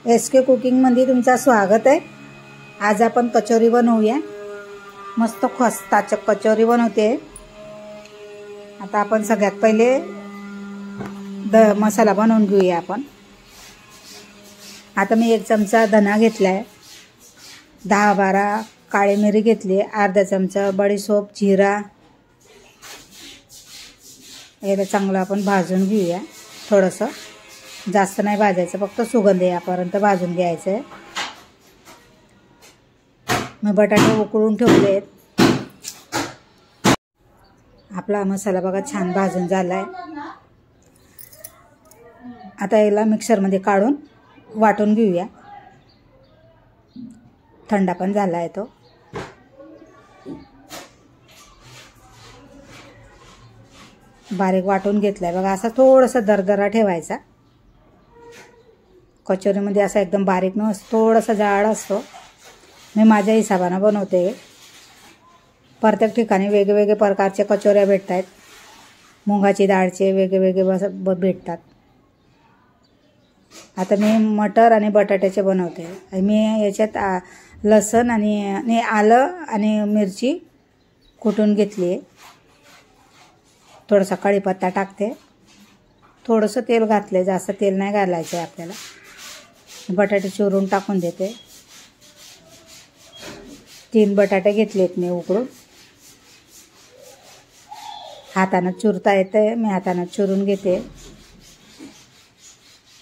SK कुकिंगमध्ये तुमचं स्वागत आहे। आज आपण कचोरी बनवूया। मस्त खस्ताची कचोरी बनवते। आता आपण सगळ्यात पहिले मसाला बनवून घेऊया आपण। आता मी 1 चमचा धना घेतलाय, 10-12 काळी मिरी घेतली, अर्धा चमचा बडीशोप, जिरा। याला चांगलं आपण भाजून घेऊया। थोडंसं जास्त नाही भाजायचं, फक्त सुगंध यापर्यंत भाजून घ्यायचं आहे। मी बटाटे उकळून ठेवले आहेत। आपला मसाला बघा छान भाजून झालाय। आता याला मिक्सर मध्ये काढून वाटून घेऊया। थंड पण झालाय तो। बारीक वाटून घेतलाय बघा। असा थोडासा दरदरा ठेवायचा। कचोरीमध्ये असा एकदम बारीक नसतो, थोडासा जाड असतो। मी माझ्या हिशोबाने बनवते। प्रत्येक ठिकाणी वेगवेगळे प्रकारचे कचोऱ्या भेटतात। मुगाची डाळचे वेगवेगळे भेटतात। आता मी मटर आणि बटाट्याचे बनवते। मी याच्यात लसूण आणि आलं आणि मिरची कुटून घेतली आहे। थोडासा कढीपत्ता टाकते, थोडंसं तेल घातले, जास्त तेल नाही घालायचं आहे आपल्याला। बटाटे चिरून टाकून देते। 3 बटाटे घेतलेत मी उकडून। हाताने चुरता येते, मी हाताने चुरून घेते।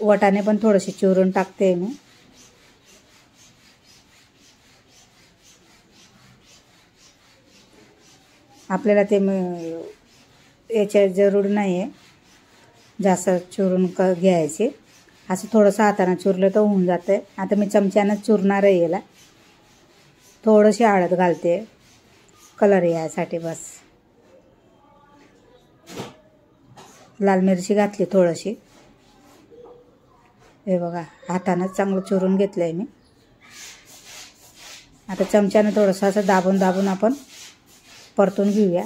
वाटाणे पण थोडेसे चुरून टाकते मी। आपल्याला ते याची जरूर नाही आहे जास्त चुरून घ्यायचे। असं थोडंसं हाताने चुरलं तर होऊन जाते। आता मी चमच्याने चुरणार आहे याला। थोडीशी हळद घालते कलर यासाठी बस। लाल मिरची घातली थोडीशी। हे बघा हाताने चांगलं चुरून घेतलंय मी। आता चमच्याने थोडंसं असं दाबून दाबून आपण परतून घेऊया।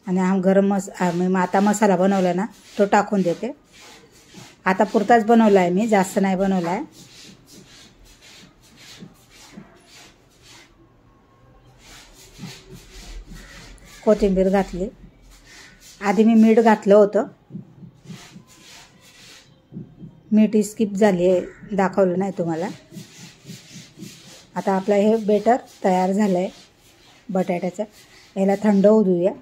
आणि हा गरम आता मसाला बनवला ना तो टाकून देते। आता पुरताच बनवला आहे मी, जास्त नाही बनवला आहे। कोथिंबीर घातली। आधी मी मीठ घातलं होतं, मीठ स्किप झाली आहे, दाखवलं नाही तुम्हाला। आता आपलं हे बेटर तयार झालंय बटाट्याचं। याला थंड होऊ देऊया।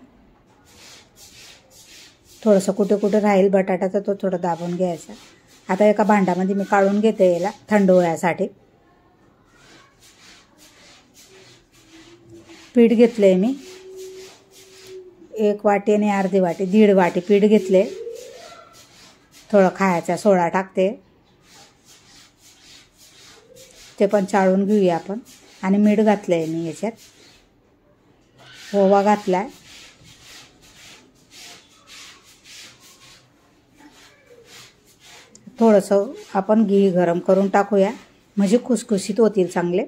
थोडंसं कुठे कुठे राहील बटाट्याचा तो थोडं दाबून घ्यायचा। आता एका भांड्यामध्ये मी काढून घेते याला थंड होण्यासाठी। पीठ घेतलंय मी 1 वाटी आणि अर्धी वाटी, 1.5 वाटी पीठ घेतले। थोडं खायचा सोडा टाकते, ते पण चाळून घेऊया आपण। आणि मीठ घातलंय मी याच्यात, ओवा घातलाय। थोडंसं आपण घी गरम करून टाकूया, म्हणजे खुसखुशीत होतील चांगले।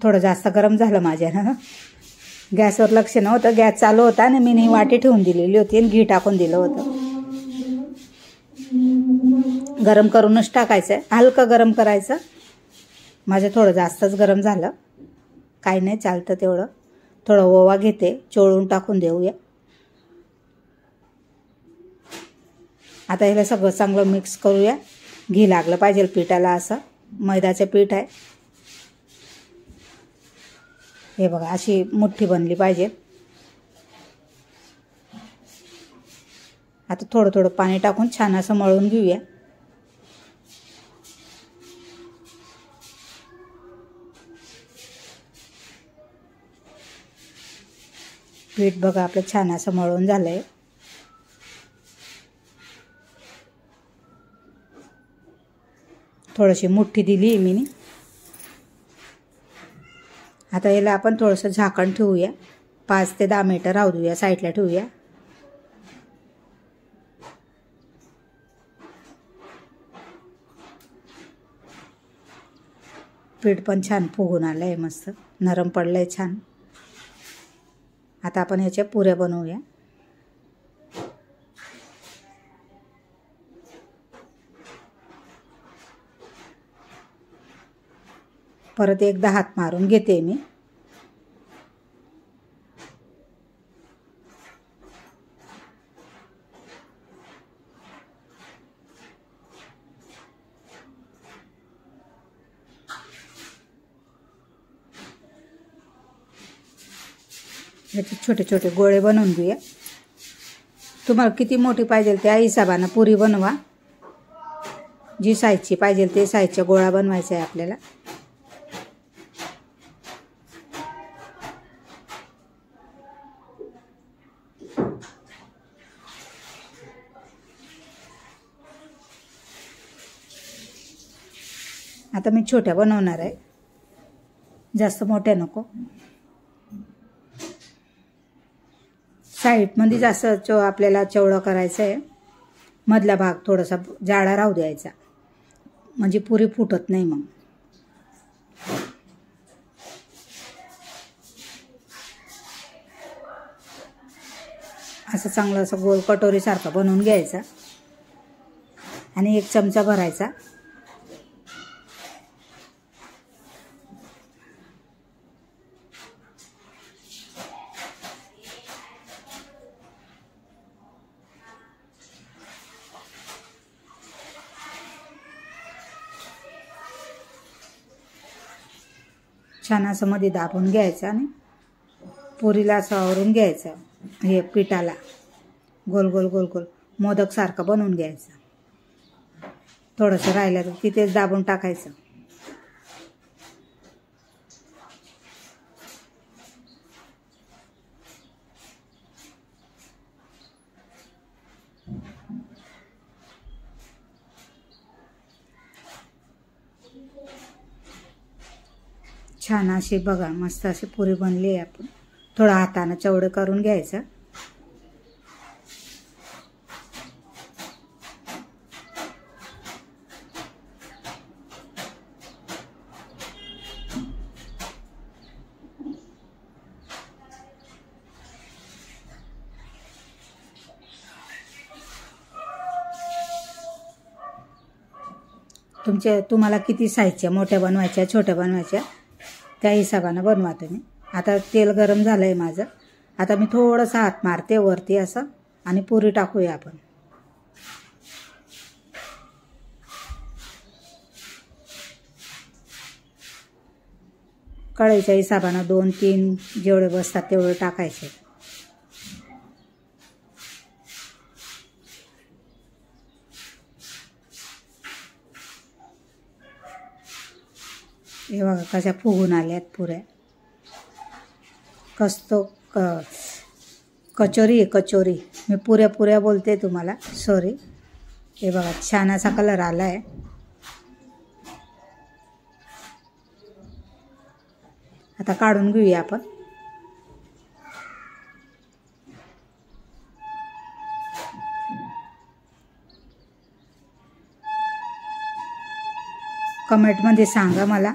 थोडं जास्त गरम झालं माझ्यानं, गॅसवर लक्ष नव्हतं, गॅस चालू होता आणि मी वाटी ठेवून दिलेली होती आणि घी टाकून दिलं होतं। गरम करूनच टाकायचं आहे, हलकं गरम करायचं। माझं थोडं जास्तच गरम झालं, काही नाही चालतं तेवढं। थोडं ओवा घेते, चोळून टाकून देऊया। आता याला सगळं चांगलं मिक्स करूया। घी लागलं पाहिजे पिठाला, असं मैद्याचं पीठ आहे हे बघा। अशी मुठ्ठी बनली पाहिजे। आता थोडं थोडं पाणी टाकून छान असं मळून घेऊया। पीठ बघा आपलं छान असं मळून झालंय। थोडीशी मुठ्ठी दिली मी। आता याला आपण थोडंसं झाकण ठेवूया, 5 ते 10 मिनिटं राहू देऊया, साईडला ठेवूया। पीठ पण छान फुगून आलंय, मस्त नरम पडलंय छान। आता आपण याच्या पुऱ्या बनवूया. परत एकदा हात मारून घेते मी. याचे छोटे छोटे गोळे बनवून घेऊया. तुम्हाला किती मोठी पाहिजे त्या हिशोबाने पुरी बनवा. जी साईजची पाहिजे ते साईजचा गोळा बनवायचा आहे आपल्याला. आता मी छोट्या बनवणार आहे, जास्त मोठ्या नको. साईडमध्ये जास्त आपल्याला चवळं करायचं आहे. मधला भाग थोडासा जाडा राहू द्यायचा, म्हणजे पुरी फुटत नाही. मग असं चांगलं असं गोल कटोरीसारखा बनवून घ्यायचा आणि 1 चमचा भरायचा. छान असं मध्ये दाबून घ्यायचं आणि पुरीला असं आवरून घ्यायचं. हे पिठाला गोल गोल गोल गोल मोदक सारखं बनवून घ्यायचं. थोडंसं राहिलं तर तिथेच दाबून टाकायचं. छान अशी बघा मस्त अशी पुरी बनली आहे. आपण थोडं हाताने चवडं करून घ्यायचं. तुम्हाला किती साईजच्या, मोठ्या बनवायच्या छोट्या बनवायच्या त्या हिशोबाने बनवा तुम्ही. आता तेल गरम झालं आहे माझं. आता मी थोडंसं हात मारते वरती असं आणि पुरी टाकूया आपण. कढईच्या हिशोबाने 2-3 जेवढे बसतात तेवढे टाकायचे. हे बघा कशा फुगून आल्यात पुऱ्या. कचोरी आहे कचोरी. मी पुऱ्या पुऱ्या बोलते तुम्हाला, सॉरी. हे बघा छान असा कलर आला आहे. आता काढून घेऊया आपण. कमेंटमध्ये सांगा मला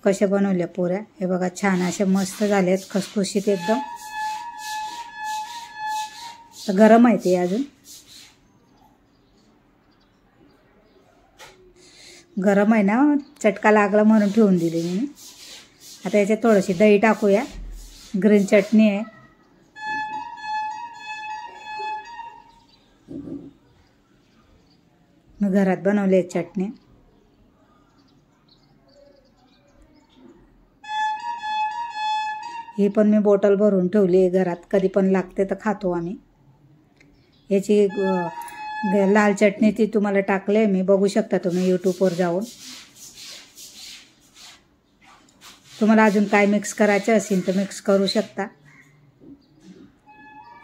कशा बनवल्या पुऱ्या. हे बघा छान अशा मस्त झाल्यात, खसखुशीत एकदम. तर गरम आहे ते अजून, गरम आहे ना, चटका लागला म्हणून ठेवून दिली मी. आता याच्यात थोडीशी दही टाकूया. ग्रीन चटणी आहे. मी घरात बनवली आहे चटणी. ही पण मी बॉटल भरून ठेवली आहे घरात, कधी पण लागते तर खातो आम्ही. याची लाल चटणी ती तुम्हाला टाकले मी, बघू शकता तुम्ही यूट्यूबवर जाऊन. तुम्हाला अजून काय मिक्स करायचं असेल तर मिक्स करू शकता.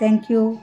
थँक्यू.